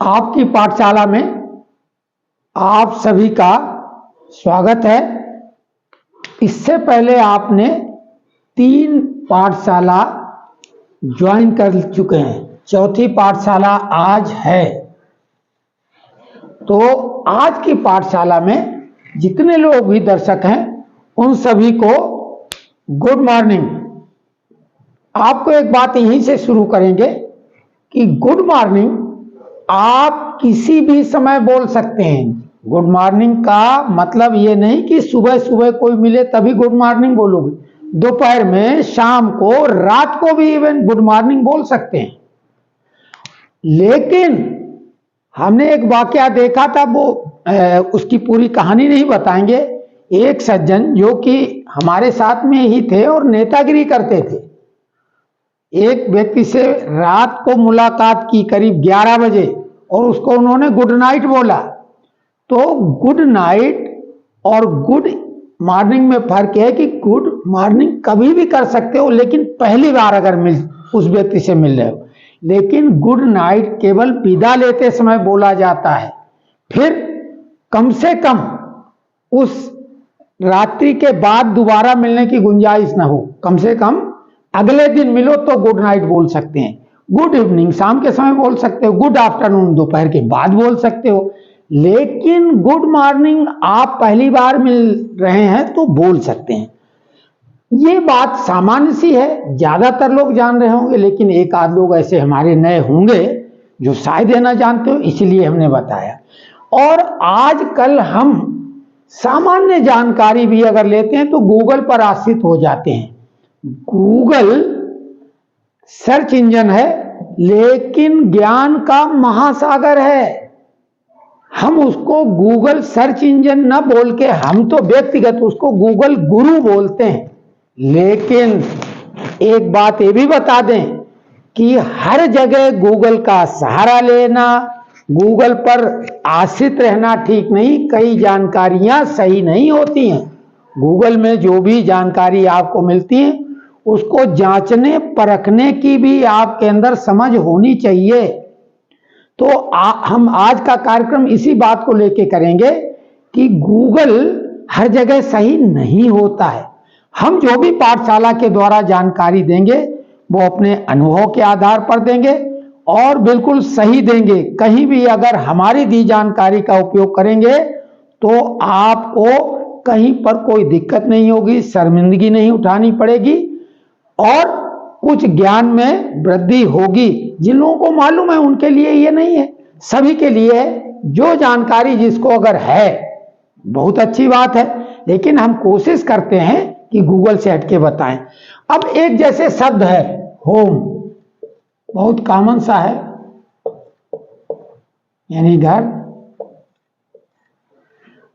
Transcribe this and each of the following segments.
आपकी पाठशाला में आप सभी का स्वागत है। इससे पहले आपने 3 पाठशाला ज्वाइन कर चुके हैं, चौथी पाठशाला आज है। तो आज की पाठशाला में जितने लोग भी दर्शक हैं उन सभी को गुड मॉर्निंग। आपको एक बात यहीं से शुरू करेंगे कि गुड मॉर्निंग आप किसी भी समय बोल सकते हैं। गुड मॉर्निंग का मतलब ये नहीं कि सुबह सुबह कोई मिले तभी गुड मॉर्निंग बोलोगे, दोपहर में, शाम को, रात को भी इवन गुड मॉर्निंग बोल सकते हैं। लेकिन हमने एक वाकया देखा था, वो उसकी पूरी कहानी नहीं बताएंगे। एक सज्जन जो कि हमारे साथ में ही थे और नेतागिरी करते थे, एक व्यक्ति से रात को मुलाकात की करीब 11 बजे और उसको उन्होंने गुड नाइट बोला। तो गुड नाइट और गुड मॉर्निंग में फर्क है कि गुड मॉर्निंग कभी भी कर सकते हो, लेकिन पहली बार अगर उस व्यक्ति से मिल रहे हो। लेकिन गुड नाइट केवल विदा लेते समय बोला जाता है, फिर कम से कम उस रात्रि के बाद दोबारा मिलने की गुंजाइश ना हो। कम से कम अगले दिन मिलो तो गुड नाइट बोल सकते हैं। गुड इवनिंग शाम के समय बोल सकते हो, गुड आफ्टरनून दोपहर के बाद बोल सकते हो। लेकिन गुड मॉर्निंग आप पहली बार मिल रहे हैं तो बोल सकते हैं। ये बात सामान्य सी है, ज्यादातर लोग जान रहे होंगे, लेकिन एक आध लोग ऐसे हमारे नए होंगे जो शायद ये ना जानते हो, इसलिए हमने बताया। और आजकल हम सामान्य जानकारी भी अगर लेते हैं तो गूगल पर आश्रित हो जाते हैं। गूगल सर्च इंजन है, लेकिन ज्ञान का महासागर है। हम उसको गूगल सर्च इंजन ना बोल के, हम तो व्यक्तिगत उसको गूगल गुरु बोलते हैं। लेकिन एक बात ये भी बता दें कि हर जगह गूगल का सहारा लेना, गूगल पर आश्रित रहना ठीक नहीं। कई जानकारियां सही नहीं होती हैं। गूगल में जो भी जानकारी आपको मिलती है उसको जांचने परखने की भी आपके अंदर समझ होनी चाहिए। तो हम आज का कार्यक्रम इसी बात को लेके करेंगे कि गूगल हर जगह सही नहीं होता है। हम जो भी पाठशाला के द्वारा जानकारी देंगे वो अपने अनुभव के आधार पर देंगे और बिल्कुल सही देंगे। कहीं भी अगर हमारी दी जानकारी का उपयोग करेंगे तो आपको कहीं पर कोई दिक्कत नहीं होगी, शर्मिंदगी नहीं उठानी पड़ेगी और कुछ ज्ञान में वृद्धि होगी। जिन लोगों को मालूम है उनके लिए ये नहीं है, सभी के लिए है। जो जानकारी जिसको अगर है बहुत अच्छी बात है, लेकिन हम कोशिश करते हैं कि गूगल से हटके बताएं। अब एक जैसे शब्द है होम, बहुत कॉमन सा है, यानी घर।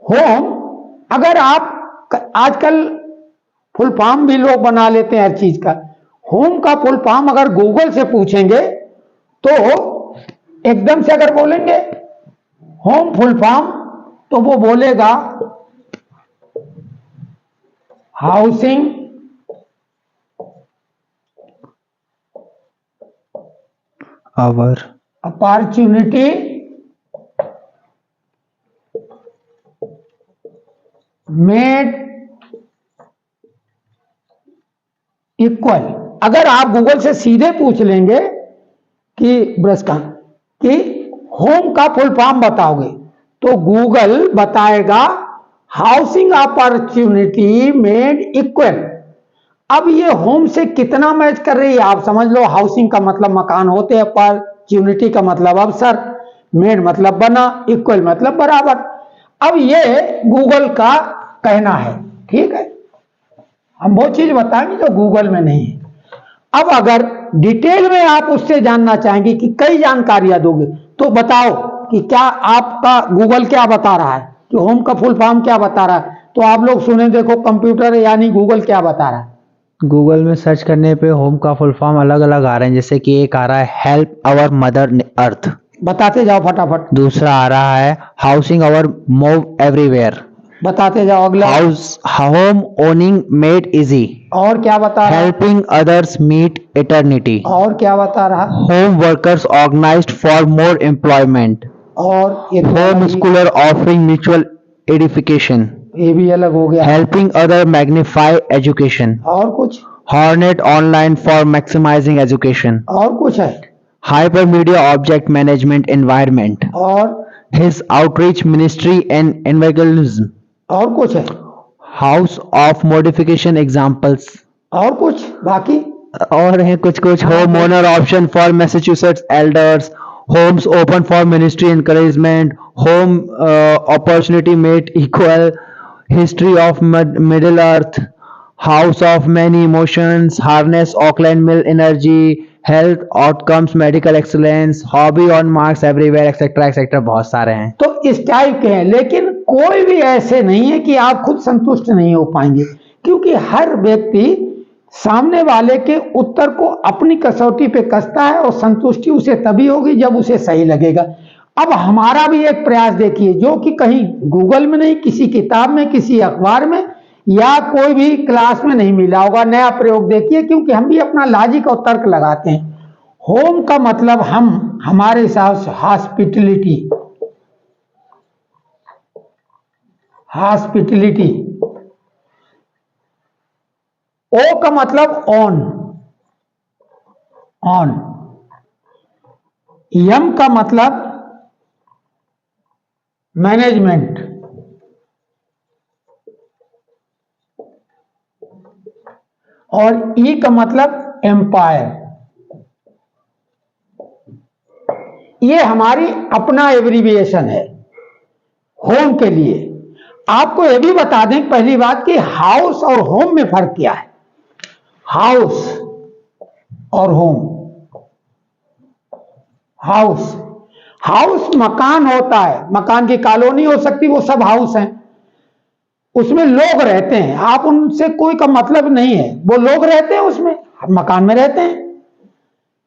होम अगर आप आजकल फुल फॉर्म भी लोग बना लेते हैं हर चीज का। होम का फुल फॉर्म अगर गूगल से पूछेंगे तो एकदम से अगर बोलेंगे होम फुल फॉर्म तो वो बोलेगा housing our opportunity made equal. अगर आप गूगल से सीधे पूछ लेंगे कि ब्रश का कि होम का फुल फॉर्म बताओगे तो गूगल बताएगा हाउसिंग अपॉर्चुनिटी मेड इक्वल। अब ये होम से कितना मैच कर रही है आप समझ लो। हाउसिंग का मतलब मकान होते हैं, अपॉर्चुनिटी का मतलब अवसर, मेड मतलब बना, इक्वल मतलब बराबर। अब ये गूगल का कहना है, ठीक है। हम वो चीज बताएंगे जो गूगल में नहीं है। अब अगर डिटेल में आप उससे जानना चाहेंगे कि कई जानकारियां दोगे तो बताओ कि क्या आपका गूगल क्या बता रहा है, कि होम का फुल फॉर्म क्या बता रहा है। तो आप लोग सुने, देखो कंप्यूटर यानी गूगल क्या बता रहा है। गूगल में सर्च करने पे होम का फुल फॉर्म अलग अलग आ रहे हैं। जैसे कि एक आ रहा है हेल्प आवर मदर अर्थ, बताते जाओ फटाफट। दूसरा आ रहा है हाउसिंग आवर मूव एवरीवेयर, बताते जाओ अगला। House home owning made easy, और क्या बता रहा है? हेल्पिंग अदर्स मीट इटर्निटी, और क्या बता रहा? Home workers organised for more employment, और ये तो होम अलग ही- स्कूलर ऑफरिंग म्यूचुअल एडिफिकेशन, ये भी अलग हो गया। हेल्पिंग अदर मैग्निफाई एजुकेशन, और कुछ? Hornet online for maximising education, और कुछ है? hypermedia object management environment, और? his outreach ministry and evangelism, और कुछ है? house of modification examples, और कुछ बाकी? और हैं कुछ कुछ, homeowner option for Massachusetts elders, homes open for ministry encouragement, home opportunity made equal, history of middle earth, house of many emotions, harness Auckland mill energy, health outcomes medical excellence, hobby on marks everywhere etc etc, बहुत सारे हैं। तो इस type के हैं, लेकिन कोई भी ऐसे नहीं है कि आप खुद संतुष्ट नहीं हो पाएंगे, क्योंकि हर व्यक्ति सामने वाले के उत्तर को अपनी कसौटी पे कसता है और संतुष्टि उसे तभी होगी जब उसे सही लगेगा। अब हमारा भी एक प्रयास देखिए, जो कि कहीं गूगल में नहीं, किसी किताब में, किसी अखबार में या कोई भी क्लास में नहीं मिला होगा। नया प्रयोग देखिए, क्योंकि हम भी अपना लॉजिक और तर्क लगाते हैं। होम का मतलब हम हमारे हिसाब से हॉस्पिटलिटी, हॉस्पिटलिटी। ओ का मतलब ऑन, ऑन। यम का मतलब मैनेजमेंट, और ई का मतलब एम्पायर। ये हमारी अपना एब्रीविएशन है होम के लिए। आपको यह भी बता दें पहली बात कि हाउस और होम में फर्क क्या है। हाउस और होम, हाउस, हाउस मकान होता है, मकान की कॉलोनी हो सकती, वो सब हाउस हैं, उसमें लोग रहते हैं, आप उनसे कोई का मतलब नहीं है, वो लोग रहते हैं उसमें, मकान में रहते हैं।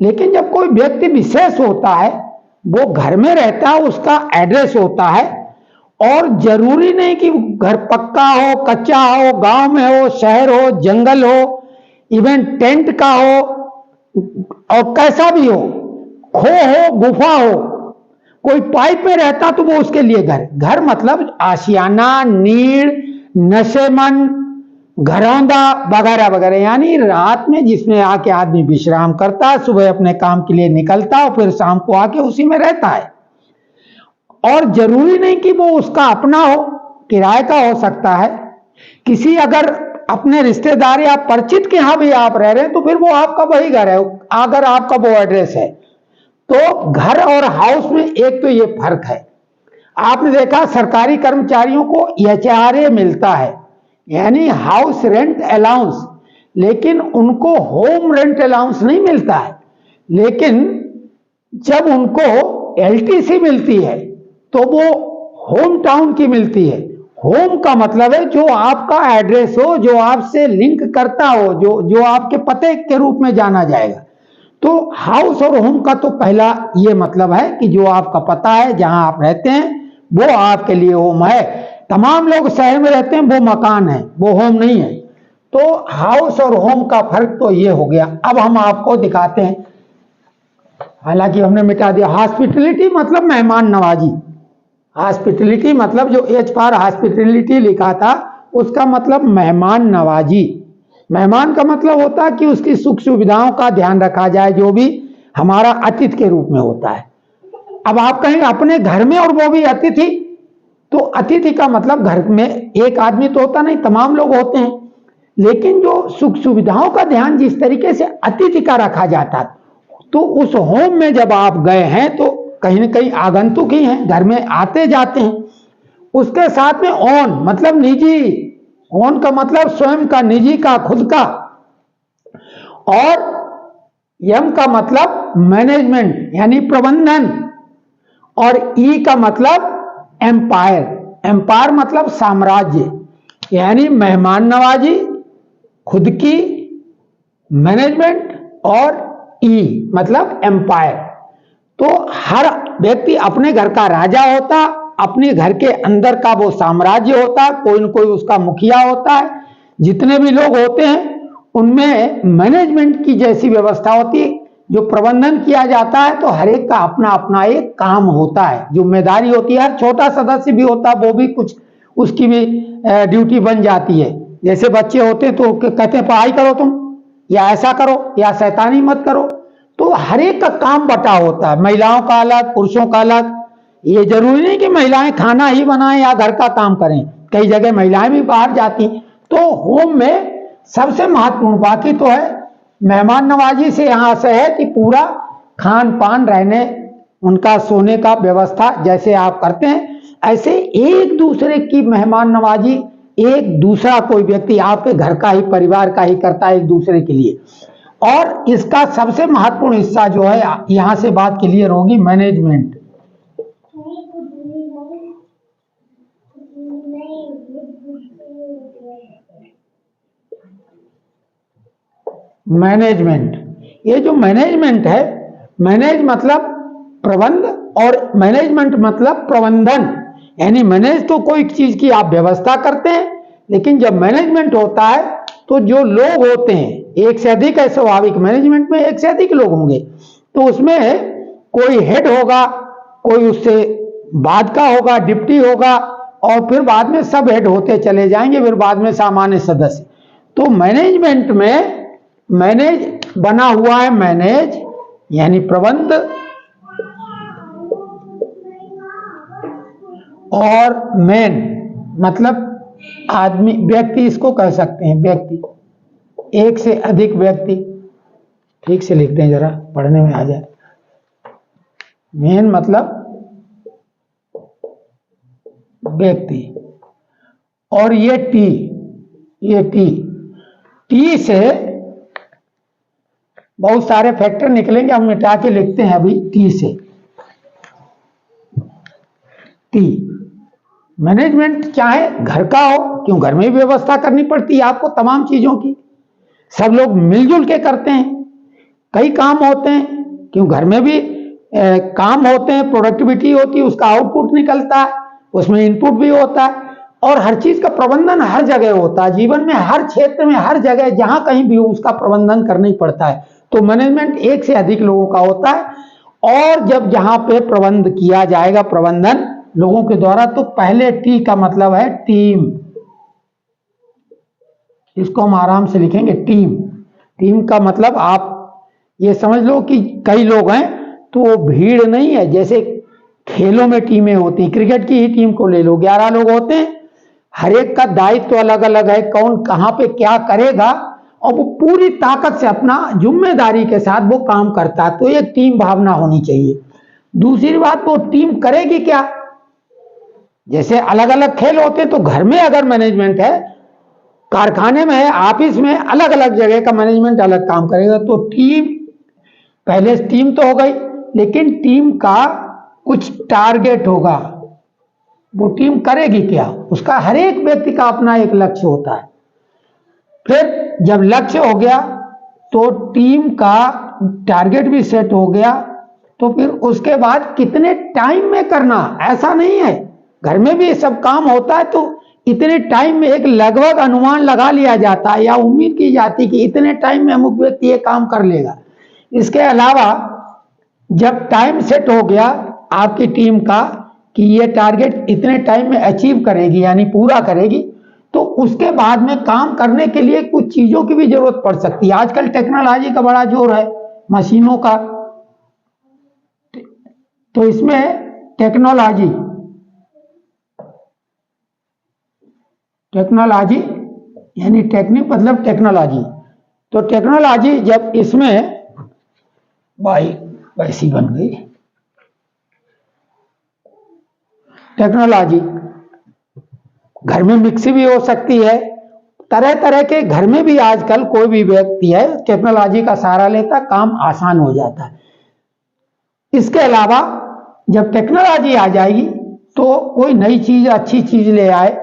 लेकिन जब कोई व्यक्ति विशेष होता है, वो घर में रहता है, उसका एड्रेस होता है, और जरूरी नहीं कि घर पक्का हो, कच्चा हो, गांव में हो, शहर हो, जंगल हो, इवन टेंट का हो, और कैसा भी हो, खो हो, गुफा हो, कोई पाइप में रहता तो वो उसके लिए घर। घर मतलब आशियाना, नीड़, नशेमन, घरौंदा वगैरह वगैरह, यानी रात में जिसमें आके आदमी विश्राम करता है, सुबह अपने काम के लिए निकलता है और फिर शाम को आके उसी में रहता है। और जरूरी नहीं कि वो उसका अपना हो, किराए का हो सकता है। किसी अगर अपने रिश्तेदार या परिचित के यहां भी आप रह रहे हैं तो फिर वो आपका वही घर है, अगर आपका वो एड्रेस है। तो घर और हाउस में एक तो ये फर्क है। आपने देखा सरकारी कर्मचारियों को एचआरए मिलता है, यानी हाउस रेंट अलाउंस, लेकिन उनको होम रेंट अलाउंस नहीं मिलता है। लेकिन जब उनको एलटीसी मिलती है तो वो होम टाउन की मिलती है। होम का मतलब है जो आपका एड्रेस हो, जो आपसे लिंक करता हो, जो आपके पते के रूप में जाना जाएगा। तो हाउस और होम का तो पहला ये मतलब है कि जो आपका पता है, जहां आप रहते हैं, वो आपके लिए होम है। तमाम लोग शहर में रहते हैं, वो मकान है, वो होम नहीं है। तो हाउस और होम का फर्क तो ये हो गया। अब हम आपको दिखाते हैं, हालांकि हमने मिटा दिया। हॉस्पिटलिटी मतलब मेहमान नवाजी। हॉस्पिटलिटी मतलब जो एच फॉर हॉस्पिटलिटी लिखा था, उसका मतलब मेहमान नवाजी। मेहमान का मतलब होता है कि उसकी सुख सुविधाओं का ध्यान रखा जाए, जो भी हमारा अतिथि के रूप में होता है। अब आप कहेंगे अपने घर में और वो भी अतिथि, तो अतिथि का मतलब घर में एक आदमी तो होता नहीं, तमाम लोग होते हैं। लेकिन जो सुख सुविधाओं का ध्यान जिस तरीके से अतिथि का रखा जाता, तो उस होम में जब आप गए हैं तो कहीं ना कहीं आगंतुक ही हैं, घर में आते जाते हैं। उसके साथ में ओन मतलब निजी, ओन का मतलब स्वयं का, निजी का, खुद का। और यम का मतलब मैनेजमेंट यानी प्रबंधन, और ई का मतलब एम्पायर। एम्पायर मतलब साम्राज्य, यानी मेहमान नवाजी, खुद की, मैनेजमेंट, और ई मतलब एम्पायर। तो हर व्यक्ति अपने घर का राजा होता अपने घर के अंदर का वो साम्राज्य होता है, कोई न कोई उसका मुखिया होता है, जितने भी लोग होते हैं उनमें मैनेजमेंट की जैसी व्यवस्था होती है, जो प्रबंधन किया जाता है। तो हर एक का अपना अपना एक काम होता है, जिम्मेदारी होती है। हर छोटा सदस्य भी होता है, वो भी कुछ उसकी भी ड्यूटी बन जाती है। जैसे बच्चे होते हैं तो कहते हैं पढ़ाई करो तुम, या ऐसा करो, या शैतानी मत करो। तो हर एक का काम बटा होता है, महिलाओं का अलग, पुरुषों का अलग। ये जरूरी नहीं कि महिलाएं खाना ही बनाएं या घर का काम करें, कई जगह महिलाएं भी बाहर जाती। तो होम में सबसे महत्वपूर्ण बाकी तो है मेहमान नवाजी से यहाँ से है कि पूरा खान पान, रहने, उनका सोने का व्यवस्था जैसे आप करते हैं, ऐसे एक दूसरे की मेहमान नवाजी एक दूसरा कोई व्यक्ति आपके घर का ही, परिवार का ही करता है एक दूसरे के लिए। और इसका सबसे महत्वपूर्ण हिस्सा जो है, यहां से बात क्लियर होगी, मैनेजमेंट। मैनेजमेंट, ये जो मैनेजमेंट है, मैनेज मतलब प्रबंध और मैनेजमेंट मतलब प्रबंधन। यानी मैनेज तो कोई चीज की आप व्यवस्था करते हैं, लेकिन जब मैनेजमेंट होता है तो जो लोग होते हैं एक से अधिक है, स्वाभाविक मैनेजमेंट में एक से अधिक लोग होंगे, तो उसमें कोई हेड होगा, कोई उससे बाद का होगा, डिप्टी होगा, और फिर बाद में सब हेड होते चले जाएंगे, फिर बाद में सामान्य सदस्य। तो मैनेजमेंट में मैनेज बना हुआ है, मैनेज यानी प्रबंध, और मैन मतलब आदमी, व्यक्ति इसको कह सकते हैं, व्यक्ति, एक से अधिक व्यक्ति। ठीक से लिखते हैं जरा, पढ़ने में आ जाए। मैन मतलब व्यक्ति, और ये टी से बहुत सारे फैक्टर निकलेंगे, हम मिटा के लिखते हैं अभी। टी से, टी मैनेजमेंट क्या है, घर का हो, क्यों घर में भी व्यवस्था करनी पड़ती है आपको तमाम चीजों की, सब लोग मिलजुल के करते हैं। कई काम होते हैं, क्यों घर में भी काम होते हैं, प्रोडक्टिविटी होती है, उसका आउटपुट निकलता है, उसमें इनपुट भी होता है, और हर चीज का प्रबंधन हर जगह होता है, जीवन में हर क्षेत्र में हर जगह जहां कहीं भी हो उसका प्रबंधन करना ही पड़ता है। तो मैनेजमेंट एक से अधिक लोगों का होता है, और जब जहां पे प्रबंध किया जाएगा, प्रबंधन लोगों के द्वारा, तो पहले टी का मतलब है टीम। इसको हम आराम से लिखेंगे, टीम। टीम का मतलब आप ये समझ लो कि कई लोग हैं तो वो भीड़ नहीं है, जैसे खेलों में टीमें होती, क्रिकेट की ही टीम को ले लो, 11 लोग होते हैं, हर एक का दायित्व तो अलग अलग है, कौन कहां पे क्या करेगा, और वो पूरी ताकत से अपना जिम्मेदारी के साथ वो काम करता है। तो एक टीम भावना होनी चाहिए। दूसरी बात, वो टीम करेगी क्या, जैसे अलग अलग खेल होते हैं, तो घर में अगर मैनेजमेंट है, कारखाने में है, ऑफिस में, अलग अलग जगह का मैनेजमेंट अलग काम करेगा। तो टीम, पहले टीम तो हो गई, लेकिन टीम का कुछ टारगेट होगा, वो टीम करेगी क्या, उसका हर एक व्यक्ति का अपना एक लक्ष्य होता है। फिर जब लक्ष्य हो गया तो टीम का टारगेट भी सेट हो गया, तो फिर उसके बाद कितने टाइम में करना, ऐसा नहीं है, घर में भी सब काम होता है तो इतने टाइम में एक लगभग अनुमान लगा लिया जाता है, या उम्मीद की जाती कि इतने टाइम में अमुक व्यक्ति ये काम कर लेगा। इसके अलावा जब टाइम सेट हो गया आपकी टीम का कि ये टारगेट इतने टाइम में अचीव करेगी, यानी पूरा करेगी, तो उसके बाद में काम करने के लिए कुछ चीजों की भी जरूरत पड़ सकती है। आजकल टेक्नोलॉजी का बड़ा जोर है, मशीनों का, तो इसमें टेक्नोलॉजी यानी टेक्निक मतलब टेक्नोलॉजी। तो टेक्नोलॉजी जब इसमें भाई वैसी बन गई, टेक्नोलॉजी घर में मिक्सी भी हो सकती है, तरह तरह के घर में भी आजकल कोई भी व्यक्ति है टेक्नोलॉजी का सहारा लेता, काम आसान हो जाता है। इसके अलावा जब टेक्नोलॉजी आ जाएगी तो कोई नई चीज, अच्छी चीज ले आए,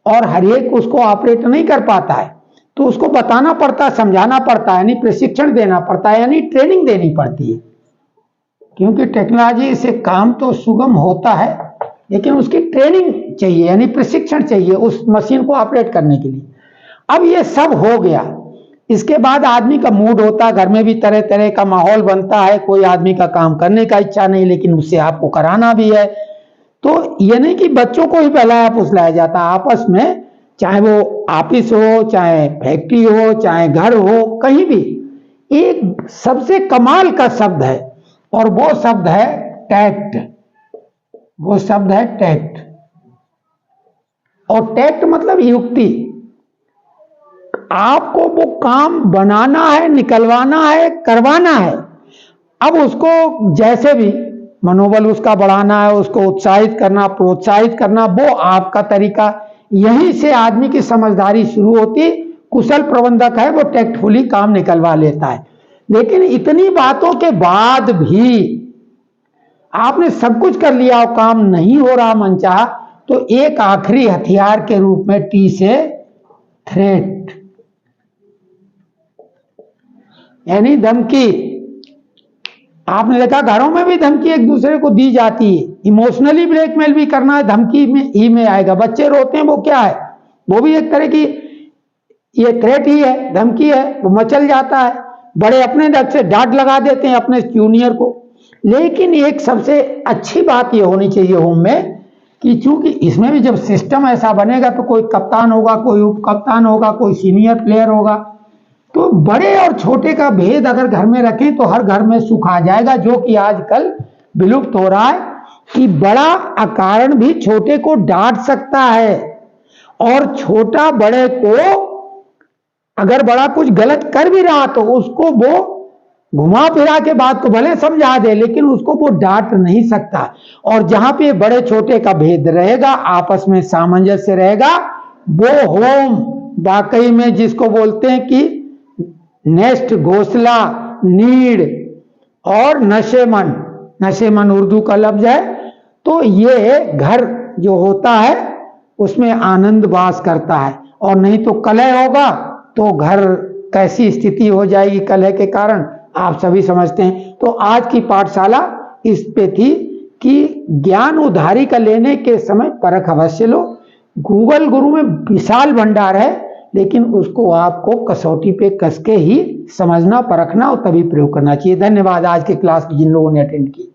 और हर एक उसको ऑपरेट नहीं कर पाता है, तो उसको बताना पड़ता है, समझाना पड़ता है, यानी प्रशिक्षण देना पड़ता है, यानी ट्रेनिंग देनी पड़ती है। क्योंकि टेक्नोलॉजी से काम तो सुगम होता है, लेकिन उसकी ट्रेनिंग चाहिए, यानी प्रशिक्षण चाहिए उस मशीन को ऑपरेट करने के लिए। अब ये सब हो गया, इसके बाद आदमी का मूड होता है, घर में भी तरह तरह का माहौल बनता है, कोई आदमी का काम करने का इच्छा नहीं लेकिन उससे आपको कराना भी है। तो ये नहीं कि बच्चों को ही बहलाया फुसलाया जाता, आपस में, चाहे वो ऑफिस हो, चाहे फैक्ट्री हो, चाहे घर हो, कहीं भी एक सबसे कमाल का शब्द है और वो शब्द है टैक्ट। वो शब्द है टैक्ट। और टैक्ट मतलब युक्ति। आपको वो काम बनाना है, निकलवाना है, करवाना है। अब उसको जैसे भी मनोबल उसका बढ़ाना है, उसको उत्साहित करना, प्रोत्साहित करना, वो आपका तरीका। यहीं से आदमी की समझदारी शुरू होती। कुशल प्रबंधक है वो टैक्टफुली काम निकलवा लेता है। लेकिन इतनी बातों के बाद भी आपने सब कुछ कर लिया और काम नहीं हो रहा मनचाहा, तो एक आखिरी हथियार के रूप में टी से थ्रेट, यानी धमकी। आपने देखा घरों में भी धमकी एक दूसरे को दी जाती है। इमोशनली ब्लैकमेल भी करना है, धमकी में ही में आएगा। बच्चे रोते हैं, वो क्या है, वो भी एक तरह की ये थ्रेट ही है, धमकी है, वो मचल जाता है। बड़े अपने ढंग से डांट लगा देते हैं अपने जूनियर को। लेकिन एक सबसे अच्छी बात ये होनी चाहिए होम में कि चूंकि इसमें भी जब सिस्टम ऐसा बनेगा तो कोई कप्तान होगा, कोई उप कप्तान होगा, कोई सीनियर प्लेयर होगा। तो बड़े और छोटे का भेद अगर घर में रखें तो हर घर में सुख आ जाएगा, जो कि आजकल विलुप्त हो रहा है कि बड़ा अकारण भी छोटे को डांट सकता है और छोटा बड़े को अगर बड़ा कुछ गलत कर भी रहा तो उसको वो घुमा फिरा के बात को भले समझा दे लेकिन उसको वो डांट नहीं सकता। और जहां पे बड़े छोटे का भेद रहेगा, आपस में सामंजस्य रहेगा, वो होम वाकई में जिसको बोलते हैं कि नेस्ट, घोंसला, नीड और नशेमन, नशेमन उर्दू का लफ्ज है। तो ये घर जो होता है उसमें आनंद वास करता है। और नहीं तो कलह होगा तो घर कैसी स्थिति हो जाएगी कलह के कारण, आप सभी समझते हैं। तो आज की पाठशाला इस पे थी कि ज्ञान उधारी का लेने के समय परख अवश्य लो। गूगल गुरु में विशाल भंडार है, लेकिन उसको आपको कसौटी पे कस के ही समझना, परखना और तभी प्रयोग करना चाहिए। धन्यवाद आज के क्लास जिन लोगों ने अटेंड की।